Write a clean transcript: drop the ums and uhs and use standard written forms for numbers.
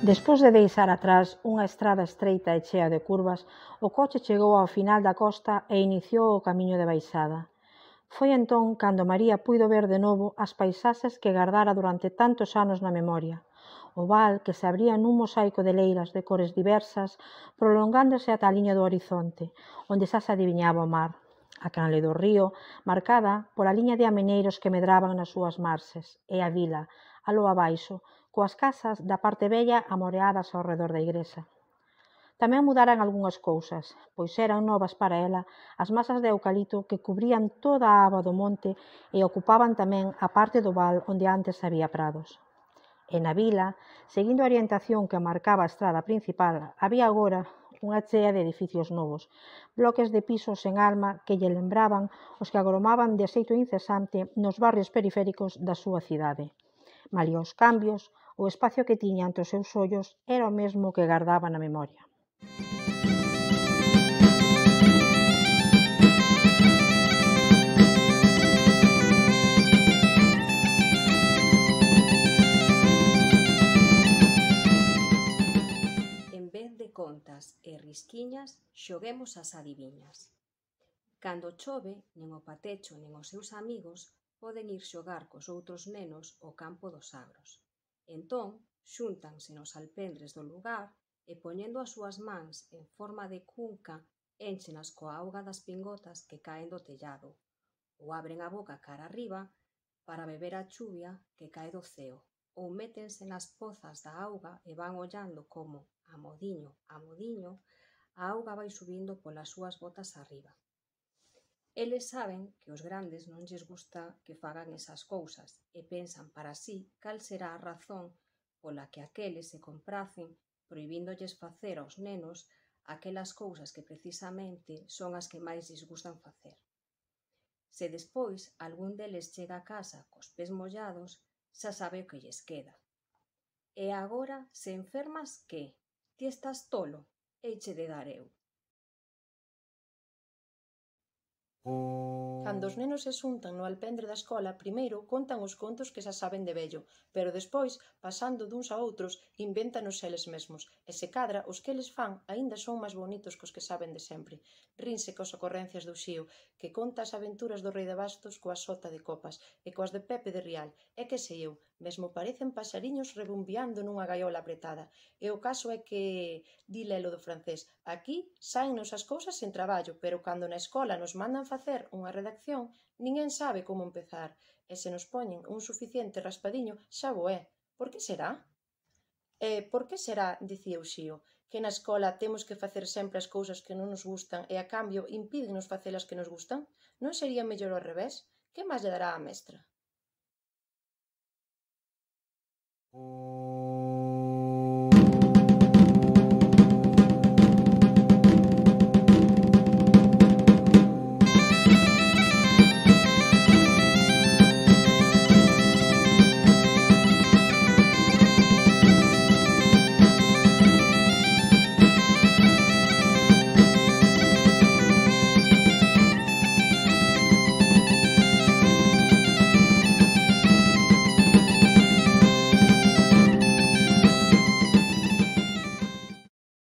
Despois de deixar atrás unha estrada estreita e chea de curvas, o coche chegou ao final da costa e iniciou o camiño de baixada. Foi entón cando María puido ver de novo as paisaxes que gardara durante tantos anos na memoria. O val que se abría nun mosaico de leiras de cores diversas, prolongándose ata a liña do horizonte, onde xa se adiviñaba o mar. A canle do río, marcada pola liña de ameneiros que medraban nas súas marxes, e a vila, aló abaixo, coas casas da parte vella amoreadas ao redor da igrexa. Tamén mudaran algunhas cousas, pois eran novas para ela as masas de eucalipto que cubrían toda a aba do monte e ocupaban tamén a parte do val onde antes había prados. E na vila, seguindo a orientación que marcaba a estrada principal, había agora unha chea de edificios novos, bloques de pisos en alma que lle lembraban os que agromaban de xeito incesante nos barrios periféricos da súa cidade. Malia os cambios, o espacio que tiña ante os seus ollos era o mesmo que gardaba na memoria. En vez de contas e risquiñas, xoguemos ás adiviñas. Cando chove, nen o Patecho nen os seus amigos poden ir xogar cos outros nenos ao campo dos agros. Entón, xúntanse nos alpendres do lugar e poñendo as súas mans en forma de cunca, énchenas coa auga das pingotas que caen do tellado, ou abren a boca cara arriba para beber a chuvia que cae do ceo, ou métense nas pozas da auga e van ollando como, a modiño, a auga vai subindo polas súas botas arriba. Eles saben que os grandes non lles gusta que fagan esas cousas e pensan para sí cal será a razón pola que aqueles se compracen prohibíndolles facer aos nenos aquelas cousas que precisamente son as que máis lles gustan facer. Se despois algún deles chega a casa cos pés mollados, xa sabe o que lles queda. E agora, se enfermas, que? Ti estás tolo? Eiche de dar eu. Cando os nenos se xuntan no alpendre da escola, primeiro contan os contos que xa saben de vello, pero despois, pasando duns a outros, invéntanos eles mesmos, e se cadra, os que eles fan aínda son máis bonitos que os que saben de sempre. Rinse coas ocorrencias do Xío, que conta as aventuras do rei de bastos coa sota de copas, e coas de Pepe de Rial, e que sei eu, mesmo parecen paxariños rebumbiando nunha gaiola apretada. E o caso é que, di Lelo do francés, aquí saennos as cousas sen traballo, pero cando na escola nos mandan facer unha redacción, ninguén sabe como empezar, e se nos poñen un suficiente raspadiño, xa bo é. Por que será? Por que será, dicía o Xío, que na escola temos que facer sempre as cousas que non nos gustan e, a cambio, impídenos facelas que nos gustan? Non sería mellor ao revés? Que máis lle dará á mestra?